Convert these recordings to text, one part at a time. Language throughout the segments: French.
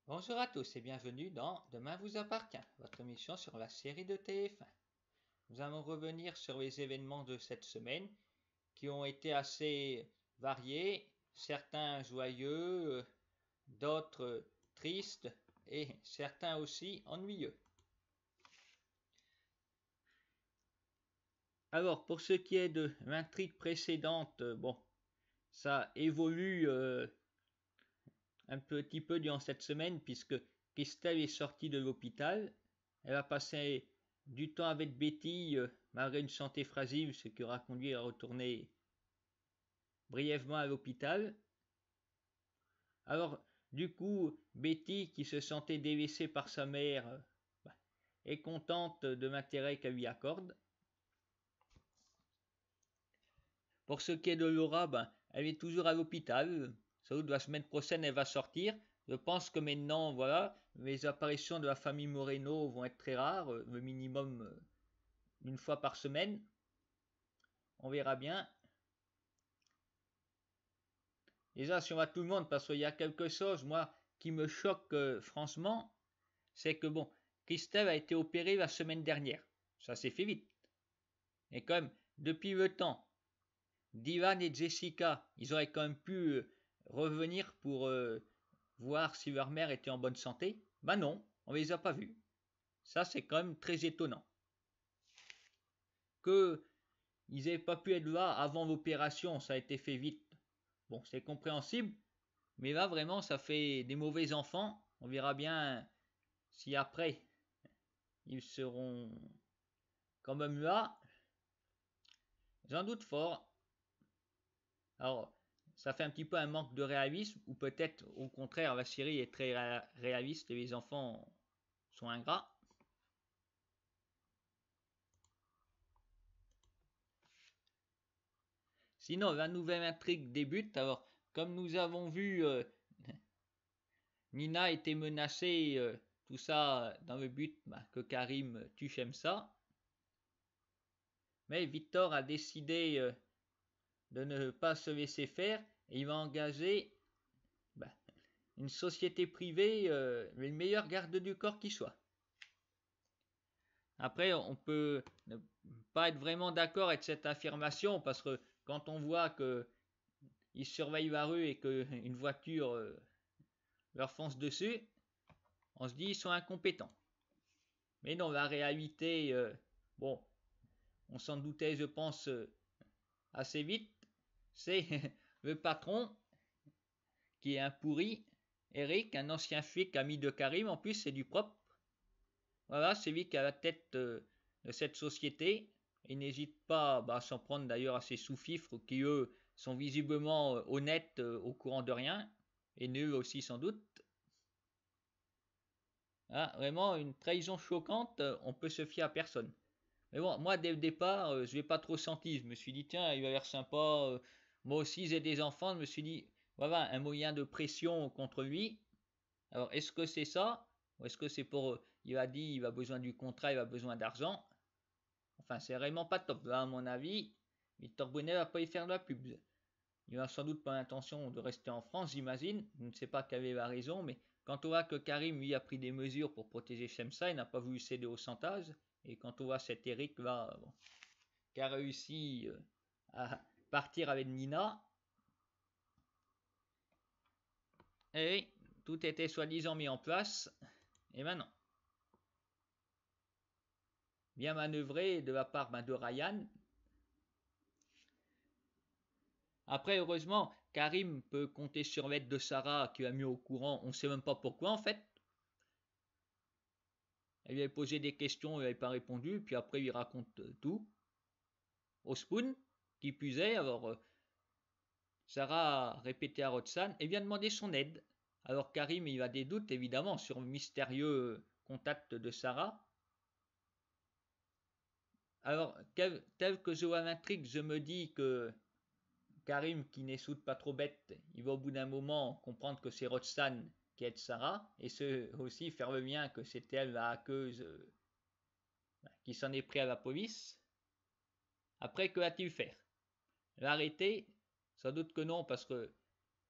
Bonjour à tous et bienvenue dans Demain vous appartient, votre émission sur la série de TF1. Nous allons revenir sur les événements de cette semaine qui ont été assez variés, certains joyeux, d'autres tristes et certains aussi ennuyeux. Alors pour ce qui est de l'intrigue précédente, ça évolue un petit peu durant cette semaine puisque Christelle est sortie de l'hôpital. Elle a passé du temps avec Betty malgré une santé fragile, ce qui aura conduit à retourner brièvement à l'hôpital. Alors, du coup, Betty, qui se sentait délaissée par sa mère, est contente de l'intérêt qu'elle lui accorde. Pour ce qui est de Laura, elle est toujours à l'hôpital. Sans doute la semaine prochaine, elle va sortir. Je pense que maintenant, voilà, les apparitions de la famille Moreno vont être très rares, le minimum une fois par semaine. On verra bien. Déjà, si on va tout le monde, parce qu'il y a quelque chose, moi, qui me choque franchement, c'est que, Christelle a été opérée la semaine dernière. Ça s'est fait vite. Et quand même, depuis le temps, Dylan et Jessica, ils auraient quand même pu revenir pour voir si leur mère était en bonne santé. Ben non, on les a pas vus. Ça, c'est quand même très étonnant. Que ils n'aient pas pu être là avant l'opération, ça a été fait vite. Bon, c'est compréhensible, mais là, vraiment, ça fait des mauvais enfants. On verra bien si après, ils seront quand même là. J'en doute fort. Alors, ça fait un petit peu un manque de réalisme, ou peut-être au contraire, la série est très réaliste et les enfants sont ingrats. Sinon, la nouvelle intrigue débute. Alors, comme nous avons vu, Nina était menacée, tout ça dans le but que Karim tue Shemsa. Mais Victor a décidé de ne pas se laisser faire et il va engager une société privée, le meilleur garde du corps qui soit. Après, on peut ne pas être vraiment d'accord avec cette affirmation parce que quand on voit qu'ils surveillent la rue et qu'une voiture leur fonce dessus, on se dit ils sont incompétents. Mais dans la réalité, on s'en doutait, je pense, assez vite. C'est le patron qui est un pourri, Eric, un ancien flic ami de Karim, en plus c'est du propre. Voilà, c'est lui qui a la tête de cette société. Il n'hésite pas à s'en prendre d'ailleurs à ses sous-fifres qui, eux, sont visiblement honnêtes, au courant de rien, et nuls aussi sans doute. Ah, vraiment une trahison choquante, on peut se fier à personne. Mais bon, moi dès le départ, je l'ai pas trop senti. Je me suis dit, tiens, il a l'air sympa. Moi aussi, j'ai des enfants. Je me suis dit, voilà, un moyen de pression contre lui. Alors, est-ce que c'est ça? Ou est-ce que c'est pour. Il a dit, il a besoin du contrat, il a besoin d'argent. Enfin, c'est vraiment pas top. Là, à mon avis, Victor Brunet va pas y faire de la pub. Il a sans doute pas l'intention de rester en France, j'imagine. Je ne sais pas quelle est la raison, mais quand on voit que Karim, lui, a pris des mesures pour protéger Shemsa, il n'a pas voulu céder au chantage. Et quand on voit cet Eric, là, qui a réussi à partir avec Nina, et tout était soi-disant mis en place, et maintenant. Bien manœuvré de la part de Ryan. Après, heureusement, Karim peut compter sur l'aide de Sarah qui l'a mis au courant. On ne sait même pas pourquoi en fait. Elle lui a posé des questions, il n'avait pas répondu, puis après il raconte tout. Au spoon, qui puisait, alors Sarah a répété à Roxane et vient demander son aide. Alors Karim, il a des doutes évidemment sur le mystérieux contact de Sarah. Alors, tel que je vois l'intrigue, je me dis que Karim, qui n'est soude pas trop bête, il va au bout d'un moment comprendre que c'est Roxane qui aide Sarah, et ce aussi faire le lien que c'est elle la hackeuse qui s'en est pris à la police. Après, que va-t-il faire? L'arrêter? Sans doute que non, parce que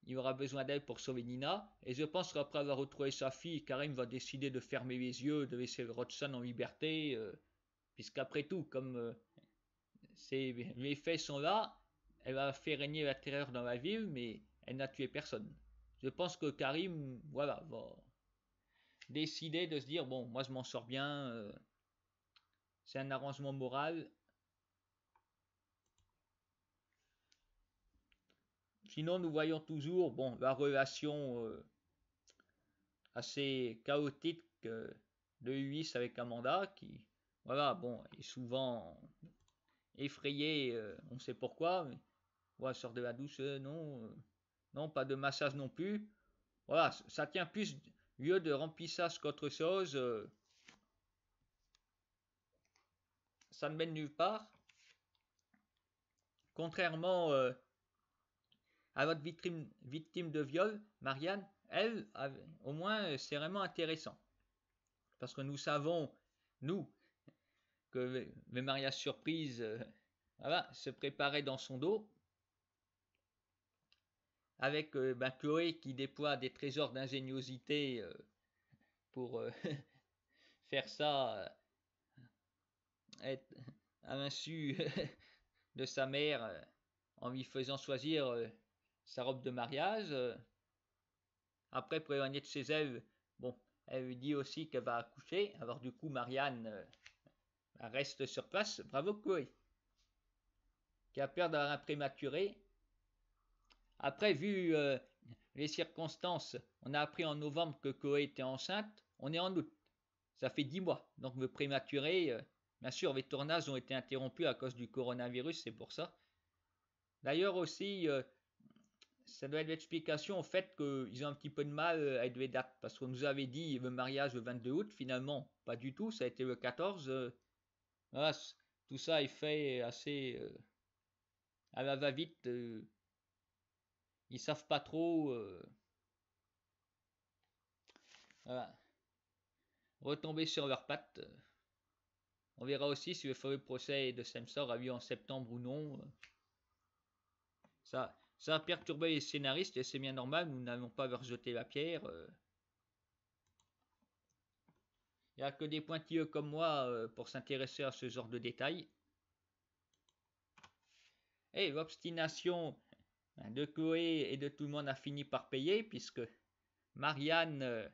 il aura besoin d'elle pour sauver Nina. Et je pense qu'après avoir retrouvé sa fille, Karim va décider de fermer les yeux, de laisser Roxane en liberté. Puisqu'après tout, comme les faits sont là, elle a fait régner la terreur dans la ville, mais elle n'a tué personne. Je pense que Karim, voilà, va décider de se dire, bon, moi je m'en sors bien, c'est un arrangement moral. Sinon, nous voyons toujours, bon, la relation assez chaotique de Ulysse avec Amanda, qui, voilà, bon, est souvent effrayée, on sait pourquoi, mais voilà, sort de la douche, non, non, pas de massage non plus. Voilà, ça tient plus lieu de remplissage qu'autre chose. Ça ne mène nulle part. Contrairement à votre victime de viol, Marianne, elle, au moins, c'est vraiment intéressant. Parce que nous savons, nous, que les mariages surprises voilà, se préparaient dans son dos. Avec Chloé qui déploie des trésors d'ingéniosité pour faire ça à l'insu de sa mère en lui faisant choisir sa robe de mariage. Après, pour éloigner de chez elle, bon, elle lui dit aussi qu'elle va accoucher. Alors du coup, Marianne reste sur place. Bravo Chloé, qui a peur d'avoir un prématuré. Après, vu les circonstances, on a appris en novembre que Chloé était enceinte. On est en août. Ça fait 10 mois. Donc le prématuré, bien sûr, les tournages ont été interrompus à cause du coronavirus, c'est pour ça. D'ailleurs aussi, ça doit être l'explication au fait qu'ils ont un petit peu de mal avec les dates. Parce qu'on nous avait dit le mariage le 22 août, finalement, pas du tout, ça a été le 14. Voilà, tout ça est fait assez à la va-vite. Ils savent pas trop. Voilà, retomber sur leurs pattes. On verra aussi si le fameux procès de Semsor aura lieu en septembre ou non. Ça a perturbé les scénaristes et c'est bien normal, nous n'allons pas leur jeter la pierre. Il n'y a que des pointilleux comme moi pour s'intéresser à ce genre de détails. Et l'obstination de Chloé et de tout le monde a fini par payer puisque Marianne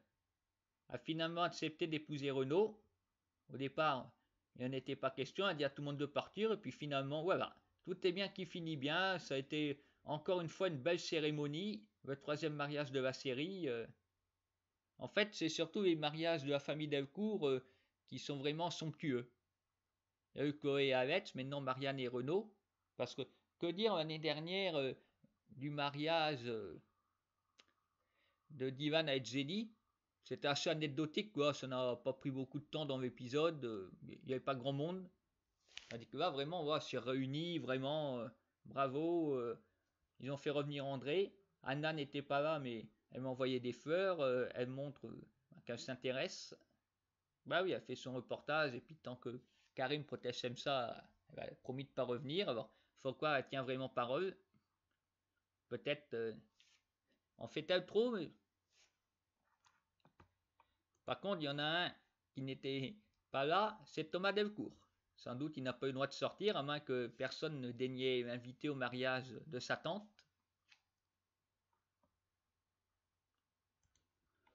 a finalement accepté d'épouser Renaud. Au départ, il n'en était pas question, elle a dit à tout le monde de partir et puis finalement, voilà, tout est bien qui finit bien. Ça a été encore une fois une belle cérémonie, le troisième mariage de la série. En fait, c'est surtout les mariages de la famille Delcourt qui sont vraiment somptueux. Il y a eu Chloé et Alex, maintenant Marianne et Renaud. Parce que dire l'année dernière du mariage de Divan avec Zélie, c'était assez anecdotique, quoi. Ça n'a pas pris beaucoup de temps dans l'épisode. Il n'y avait pas grand monde. Tandis que là, vraiment, voilà, c'est réuni, vraiment, bravo. Ils ont fait revenir André. Anna n'était pas là, mais elle m'a envoyé des fleurs. Elle montre qu'elle s'intéresse. Bah oui, elle fait son reportage. Et puis, tant que Karim protège ça, elle a promis de ne pas revenir. Alors, faut quoi, elle tient vraiment parole. Peut-être en fait-elle trop, mais par contre, il y en a un qui n'était pas là, c'est Thomas Delcourt. Sans doute, il n'a pas eu le droit de sortir, à moins que personne ne daignait l'inviter au mariage de sa tante.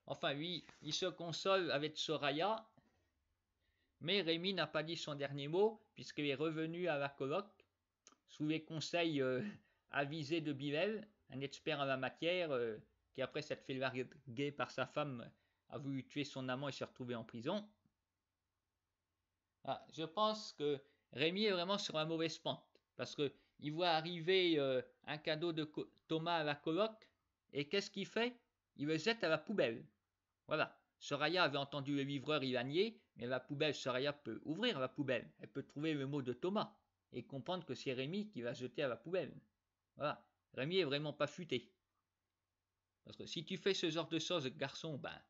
Enfin, lui, il se console avec Soraya, mais Rémi n'a pas dit son dernier mot, puisqu'il est revenu à la colloque, sous les conseils avisés de Bilal, un expert en la matière, qui après s'être fait larguer par sa femme, a voulu tuer son amant et s'est retrouvé en prison. Ah, je pense que Rémi est vraiment sur la mauvaise pente. Parce qu'il voit arriver un cadeau de Thomas à la coloc. Et qu'est-ce qu'il fait? Il le jette à la poubelle. Voilà. Soraya avait entendu le livreur y nier, mais la poubelle, Soraya peut ouvrir la poubelle. Elle peut trouver le mot de Thomas. Et comprendre que c'est Rémi qui va jeter à la poubelle. Voilà. Rémi est vraiment pas futé. Parce que si tu fais ce genre de choses, garçon, ben,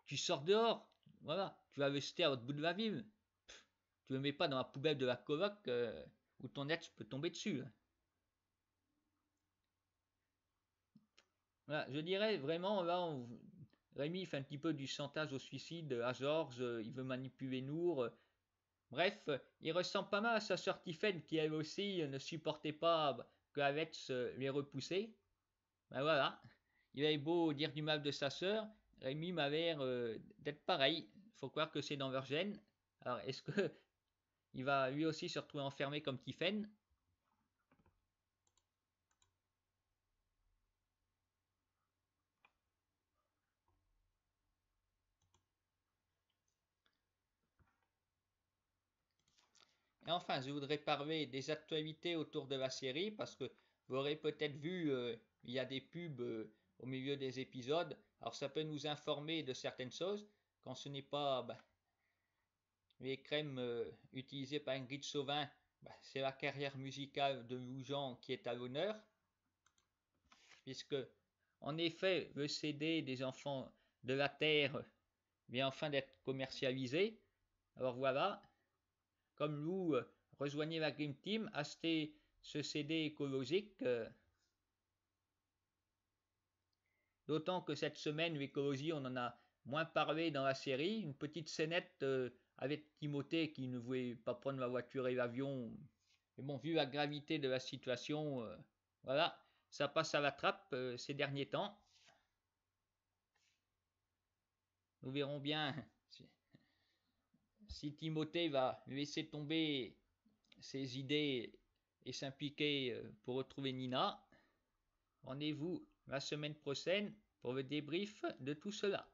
tu sors dehors. Voilà. Tu vas rester à l'autre bout de la ville. Tu ne le mets pas dans la poubelle de la coloc où ton ex peut tomber dessus. Voilà, je dirais vraiment, là, Rémi fait un petit peu du chantage au suicide à Georges, il veut manipuler Nour. Bref, il ressemble pas mal à sa sœur Tiphaine qui elle aussi ne supportait pas que Alex les repoussait. Ben voilà, il avait beau dire du mal de sa sœur, Rémi m'a l'air d'être pareil. Faut croire que c'est dans leur gène. Alors est-ce que il va lui aussi se retrouver enfermé comme Tiphaine? Et enfin, je voudrais parler des actualités autour de la série parce que vous aurez peut-être vu, il y a des pubs au milieu des épisodes. Alors ça peut nous informer de certaines choses quand ce n'est pas les crèmes utilisées par Ingrid Chauvin. C'est la carrière musicale de Lou Jean qui est à l'honneur puisque en effet le CD des enfants de la Terre vient enfin d'être commercialisé. Alors voilà, comme Lou, rejoignez la Dream Team, achetez ce CD écologique. D'autant que cette semaine, l'écologie, on en a moins parlé dans la série. Une petite scénette avec Timothée qui ne voulait pas prendre la voiture et l'avion. Mais bon, vu la gravité de la situation, voilà, ça passe à la trappe ces derniers temps. Nous verrons bien si Timothée va laisser tomber ses idées et s'impliquer pour retrouver Nina. Rendez-vous la semaine prochaine pour le débrief de tout cela.